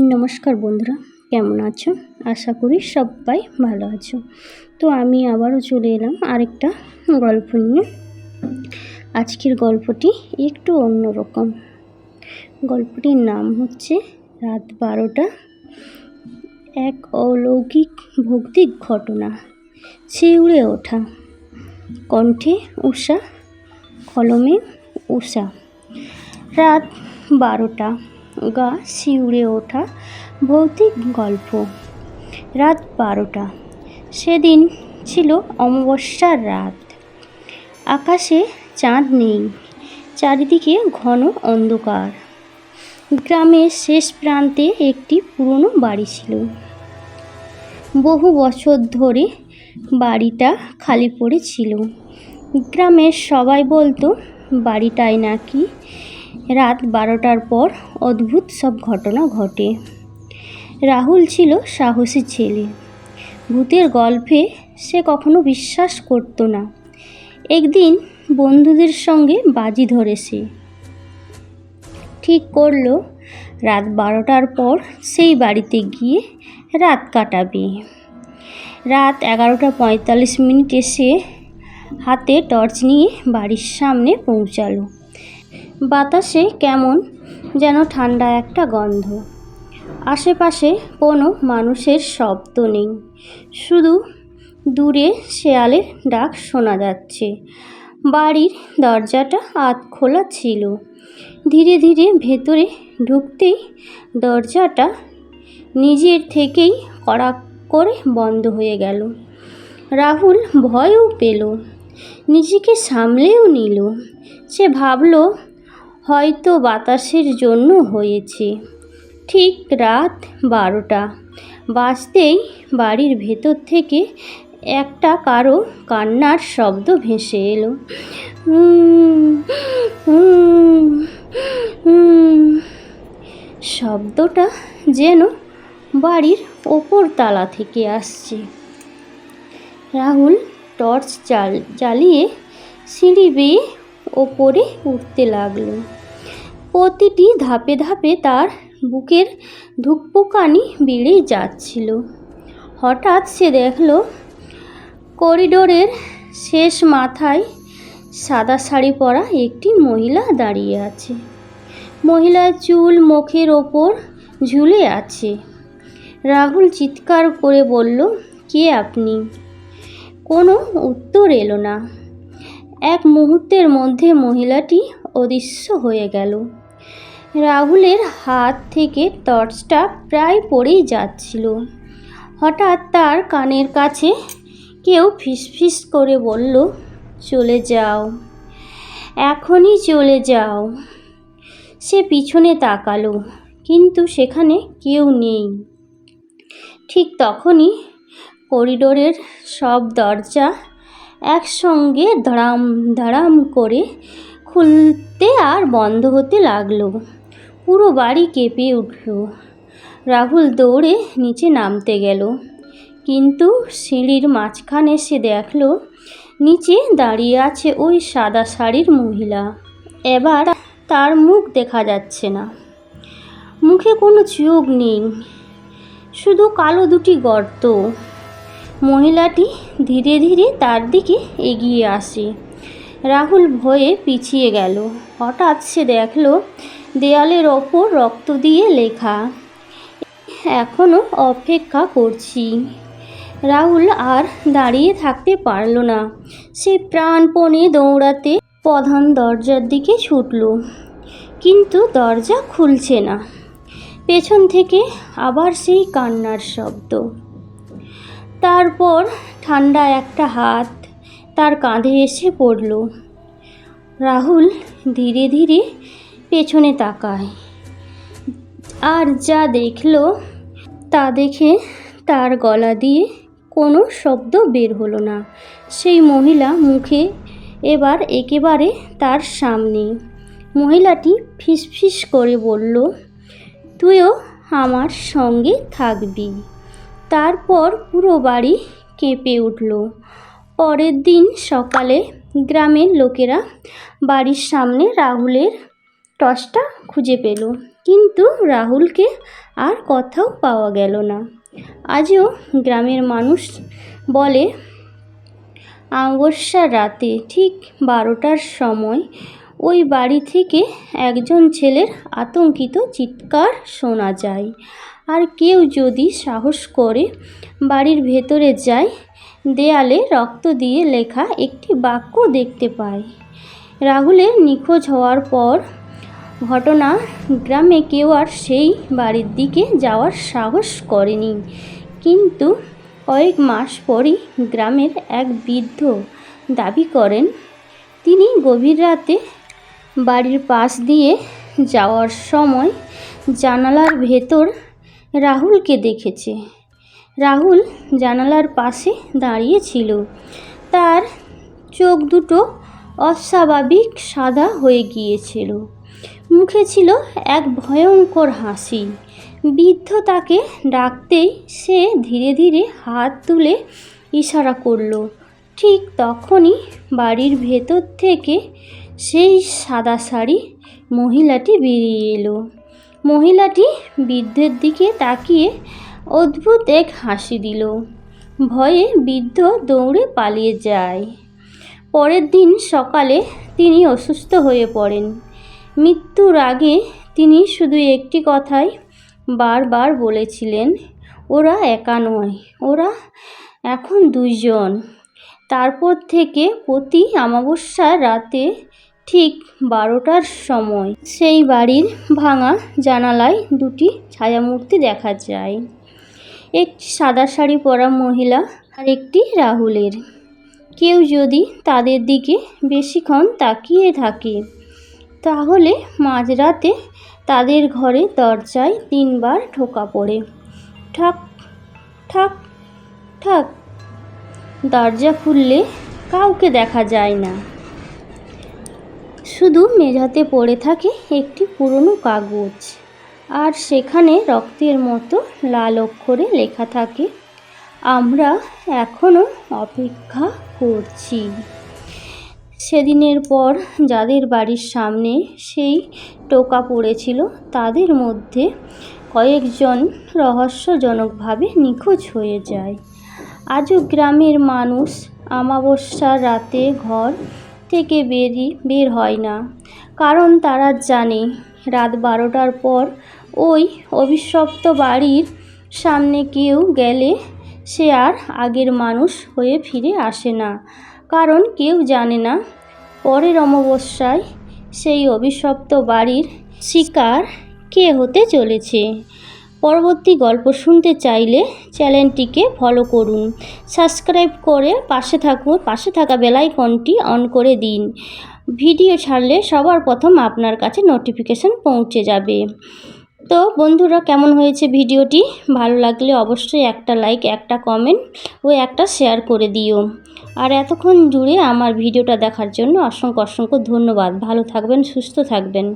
নমস্কার বন্ধুরা, কেমন আছো? আশা করি সবাই ভালো আছো। তো আমি আবারও চলে এলাম আরেকটা গল্প নিয়ে। আজকের গল্পটি একটু অন্যরকম। গল্পটির নাম হচ্ছে রাত 12টা। এক অলৌকিক ভৌতিক ঘটনা। শিউরে ওঠা। কণ্ঠে উষা, কলমে উষা। রাত 12টা, গা শিউরে ওঠা ভৌতিক গল্প। রাত 12টা। সেদিন ছিল অমাবস্যার রাত। আকাশে চাঁদ নেই, চারিদিকে ঘন অন্ধকার। গ্রামের শেষ প্রান্তে একটি পুরনো বাড়ি ছিল। বহু বছর ধরে বাড়িটা খালি পড়েছিল। গ্রামের সবাই বলতো বাড়িটায় নাকি রাত 12টার পর অদ্ভুত সব ঘটনা ঘটে। রাহুল ছিল সাহসী ছেলে। ভূতের গল্পে সে কখনো বিশ্বাস করতো না। একদিন বন্ধুদের সঙ্গে বাজি ধরে সে ঠিক করলো রাত 12টার পর সেই বাড়িতে গিয়ে রাত কাটাবে। রাত 11:45 সে হাতে টর্চ নিয়ে বাড়ির সামনে পৌঁছালো। বাতাসে কেমন যেন ঠান্ডা একটা গন্ধ। আশেপাশে কোনো মানুষের শব্দ নেই, শুধু দূরে শেয়ালের ডাক শোনা যাচ্ছে। বাড়ির দরজাটা আধ খোলা ছিল। ধীরে ধীরে ভেতরে ঢুকতেই দরজাটা নিজের থেকেই কড়াক করে বন্ধ হয়ে গেল। রাহুল ভয়ও পেল, নিজেকে সামলেও নিল। সে ভাবল হয়তো বাতাসের জন্য হয়েছে। ঠিক রাত 12টা বাজতেই বাড়ির ভেতর থেকে একটা কারো কান্নার শব্দ ভেসে এলো। শব্দটা যেন বাড়ির ওপর তালা থেকে আসছে। রাহুল টর্চ জ্বালিয়ে সিঁড়ি বেয়ে ওপরে উঠতে লাগলো। প্রতিটি ধাপে ধাপে তার বুকের ধুকপুকানি বেড়েই যাচ্ছিল। হঠাৎ সে দেখল করিডোরের শেষ মাথায় সাদা শাড়ি পরা একটি মহিলা দাঁড়িয়ে আছে। মহিলার চুল মুখের ওপর ঝুলে আছে। রাহুল চিৎকার করে বলল, কে আপনি? কোনো উত্তর এলো না। এক মুহূর্তের মধ্যে মহিলাটি অদৃশ্য হয়ে গেল। রাহুলের হাত থেকে টর্চটা প্রায় পড়েই যাচ্ছিল। হঠাৎ তার কানের কাছে কেউ ফিসফিস করে বলল, চলে যাও, এখনই চলে যাও। সে পিছনে তাকালো, কিন্তু সেখানে কেউ নেই। ঠিক তখনই করিডোরের সব দরজা একসঙ্গে ধড়াম ধড়াম করে খুলতে আর বন্ধ হতে লাগলো। পুরো বাড়ি কেঁপে উঠল। রাহুল দৌড়ে নিচে নামতে গেল, কিন্তু সিঁড়ির মাঝখানে সে দেখল নিচে দাঁড়িয়ে আছে ওই সাদা শাড়ির মহিলা। এবার তার মুখ দেখা যাচ্ছে না। মুখে কোনো চোখ নেই, শুধু কালো দুটি গর্ত। মহিলাটি ধীরে ধীরে তার দিকে এগিয়ে আসে। রাহুল ভয়ে পিছিয়ে গেল। হঠাৎ সে দেখল দেয়ালের ওপর রক্ত দিয়ে লেখা, এখনো অপেক্ষা করছি। রাহুল আর দাঁড়িয়ে থাকতে পারল না। সে প্রাণপণে দৌড়াতে প্রধান দরজার দিকে ছুটল, কিন্তু দরজা খুলছে না। পেছন থেকে আবার সেই কান্নার শব্দ। তারপর ঠান্ডা একটা হাত তার কাঁধে এসে পড়ল। রাহুল ধীরে ধীরে পেছনে তাকায়, আর যা দেখল তা দেখে তার গলা দিয়ে কোনো শব্দ বের হলো না। সেই মহিলা মুখে এবার একেবারে তার সামনে। মহিলাটি ফিসফিস করে বলল, তুইও আমার সঙ্গে থাকবি। তারপর পুরো বাড়ি কেঁপে উঠল। পরের দিন সকালে গ্রামের লোকেরা বাড়ির সামনে রাহুলের টর্চটা খুঁজে পেল। কিন্তু রাহুলকে আর কোথাও পাওয়া গেল না। আজও গ্রামের মানুষ বলে অমাবস্যার রাতে ঠিক 12টার সময় ওই বাড়ি থেকে একজন ছেলের আতঙ্কিত চিৎকার শোনা যায়। আর কেউ যদি সাহস করে বাড়ির ভেতরে যায়, দেয়ালে রক্ত দিয়ে লেখা একটি বাক্য দেখতে পায়। রাহুলের নিখোঁজ হওয়ার পর ঘটনা গ্রামে কেউ আর সেই বাড়ির দিকে যাওয়ার সাহস করেনি। কিন্তু কয়েক মাস পরই গ্রামের এক বৃদ্ধ দাবি করেন তিনি গভীর রাতে বাড়ির পাশ দিয়ে যাওয়ার সময় জানালার ভেতর রাহুলকে দেখেছে। রাহুল জানালার পাশে দাঁড়িয়ে ছিল। তার চোখ দুটো অস্বাভাবিক সাদা হয়ে গিয়েছিল। মুখে ছিল এক ভয়ঙ্কর হাসি। বৃদ্ধ তাকে ডাকতেই সে ধীরে ধীরে হাত তুলে ইশারা করল। ঠিক তখনই বাড়ির ভেতর থেকে সেই সাদা শাড়ি মহিলাটি বেরিয়ে এলো। মহিলাটি বৃদ্ধের দিকে তাকিয়ে অদ্ভুত এক হাসি দিল। ভয়ে বৃদ্ধ দৌড়ে পালিয়ে যায়। পরের দিন সকালে তিনি অসুস্থ হয়ে পড়েন। মৃত্যুর আগে তিনি শুধু একটি কথাই বারবার বলেছিলেন, ওরা একা নয়, ওরা এখন দুইজন। তারপর থেকে প্রতি অমাবস্যার রাতে ঠিক 12টার সময় সেই বাড়ির ভাঙা জানালায় দুটি ছায়ামূর্তি দেখা যায়, একটি সাদা শাড়ি পরা মহিলা আর একটি রাহুলের। কেউ যদি তাদের দিকে বেশিক্ষণ তাকিয়ে থাকে তাহলে মাঝরাতে তাদের ঘরে দরজায় 3বার ঠোকা পড়ে, ঠক ঠক ঠক। দরজা খুললে কাউকে দেখা যায় না, শুধু মেঝেতে পড়ে থাকে একটি পুরনো কাগজ, আর সেখানে রক্তের মতো লাল অক্ষরে লেখা থাকে, আমরা এখনো অপেক্ষা করছি। সেদিনের পর যাদের বাড়ির সামনে সেই টোকা পড়েছিল তাদের মধ্যে কয়েকজন রহস্যজনকভাবে নিখোঁজ হয়ে যায়। আজও গ্রামের মানুষ অমাবস্যার রাতে ঘর থেকে বের হয় না, কারণ তারা জানে রাত 12টার পর ওই অভিশপ্ত বাড়ির সামনে কেউ গেলে সে আর আগের মানুষ হয়ে ফিরে আসে না। কারণ কেউ জানে না পরের অমাবস্যায় সেই অভিশপ্ত বাড়ির শিকার কে হতে চলেছে। পরবর্তী গল্প শুনতে চাইলে চ্যানেলটিকে ফলো করুন, সাবস্ক্রাইব করে পাশে থাকা বেল আইকনটি অন করে দিন। ভিডিও ছাড়লে সবার প্রথম আপনার কাছে নোটিফিকেশান পৌঁছে যাবে। তো বন্ধুরা, কেমন হয়েছে ভিডিওটি? ভালো লাগলে অবশ্যই একটা লাইক, একটা কমেন্ট ও একটা শেয়ার করে দিও। আর এতক্ষণ জুড়ে আমার ভিডিওটা দেখার জন্য অসংখ্য ধন্যবাদ। ভালো থাকবেন, সুস্থ থাকবেন।